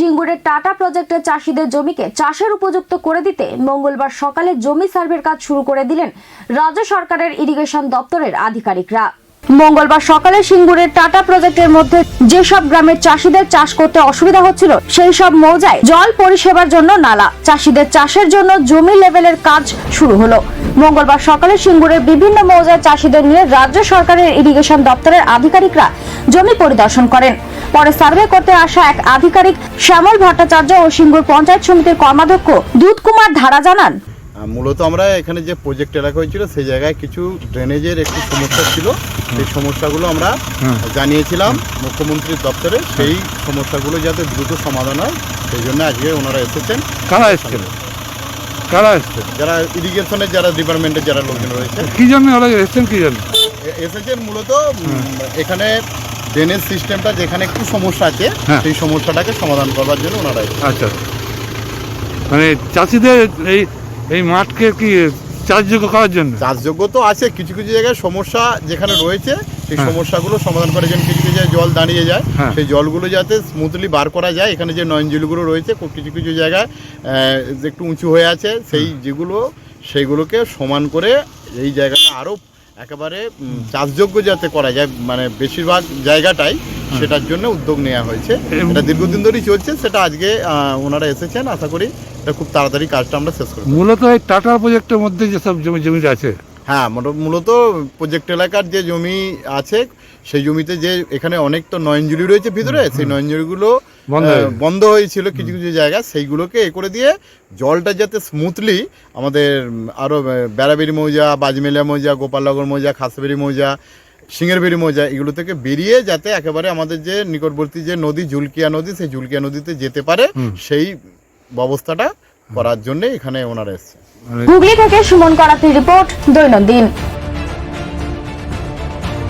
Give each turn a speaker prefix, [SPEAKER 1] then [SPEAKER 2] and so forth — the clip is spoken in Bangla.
[SPEAKER 1] সিঙ্গুরের টাটা প্রজেক্টের চাষিদের জমিকে চাষের উপযুক্ত করে দিতে মঙ্গলবার সকালে জমি সার্ভের কাজ শুরু করে দিলেন রাজ্য সরকারের ইরিগেশন দপ্তরের আধিকারিকরা। মঙ্গলবার সকালে সিঙ্গুরের টাটা প্রজেক্টের মধ্যে যেসব গ্রামের চাষিদের চাষ করতে অসুবিধা হচ্ছিল সেই সব মৌজায় জল পরিষেবার জন্য নালা, চাষিদের চাষের জন্য জমি লেভেলের কাজ শুরু হলো। মঙ্গলবার সকালে সিঙ্গুরের বিভিন্ন মৌজায় চাষিদের নিয়ে রাজ্য সরকারের ইরিগেশন দপ্তরের আধিকারিকরা জমি পরিদর্শন করেন। পরে সার্ভে করতে আসা এক আধিকারিক শ্যামল ভট্টাচার্য ও সিঙ্গুর পঞ্চায়েত সমিতির কর্মাধ্যক্ষ দুধ কুমার ধারা জানান,
[SPEAKER 2] মূলত আমরা এখানে যে প্রজেক্ট এলাকা হয়েছিল সেই জায়গায় কিছু ড্রেনেজের একটু সমস্যা ছিল। সেই সমস্যাগুলো আমরা জানিয়েছিলাম মুখ্যমন্ত্রীর দপ্তরে। সেই সমস্যাগুলো যাতে দ্রুত সমাধান হয় সেই জন্য আজকে ওনারা এসেছেন।
[SPEAKER 3] কারা এসেছেন?
[SPEAKER 2] যারা ইরিগেশনের যারা ডিপার্টমেন্টের যারা লোকজন রয়েছে।
[SPEAKER 3] কি জন্য ওরা এসেছেন? কি জন্য
[SPEAKER 2] এসেছেন? মূলত এখানে ড্রেনেজ সিস্টেমটা যেখানে একটু সমস্যা আছে সেই সমস্যাটাকে সমাধান করবার জন্য ওনারা এসেছেন।
[SPEAKER 3] আচ্ছা, মানে চাষিদের এই মাঠকে কি চাষযোগ্য করার জন্য?
[SPEAKER 2] চাষযোগ্য তো আছে, কিছু কিছু জায়গায় সমস্যা যেখানে রয়েছে সেই সমস্যাগুলো সমাধান করার জন্য কিছু কিছু জায়গায় জল দাঁড়িয়ে যায়, সেই জলগুলো যাতে স্মুথলি বার করা যায়। এখানে যে নয়নজুলিগুলো রয়েছে কিছু কিছু জায়গায় একটু উঁচু হয়ে আছে, সেইগুলোকে সমান করে এই জায়গাটা আরও একেবারে চাষযোগ্য যাতে করা যায়, মানে বেশিরভাগ জায়গাটাই সেটার জন্য উদ্যোগ নেওয়া হয়েছে। এটা দীর্ঘদিন ধরেই চলছে, সেটা আজকে ওনারা এসেছেন। আশা করি এটা খুব তাড়াতাড়ি কাজটা আমরা শেষ করব।
[SPEAKER 3] মূলত এই টাটা প্রজেক্টের মধ্যে যেসব জমি আছে,
[SPEAKER 2] হ্যাঁ, মূলত প্রজেক্ট এলাকার যে জমি আছে সেই জমিতে যে এখানে অনেক তো নয়নজুলি রয়েছে ভিতরে, সেই নয়নজুলিগুলো বন্ধ হয়েছিল কিছু কিছু জায়গায়, সেইগুলোকে করে দিয়ে জলটা যাতে স্মুথলি আমাদের আরও বেড়াবেড়ি মৌজা, বাজমেলিয়া মৌজা, গোপালনগর মৌজা, খাসবেড়ি মৌজা, সিঙ্গেরবেড়ি মৌজা এগুলো থেকে বেরিয়ে যাতে একেবারে আমাদের যে নিকটবর্তী যে নদী ঝুলকিয়া নদী, সেই ঝুলকিয়া নদীতে যেতে পারে সেই ব্যবস্থাটা করার জন্য এখানে ওনারা এসেছে।
[SPEAKER 1] হুগলি থেকে সুমন করাতির রিপোর্ট, দৈনন্দিন।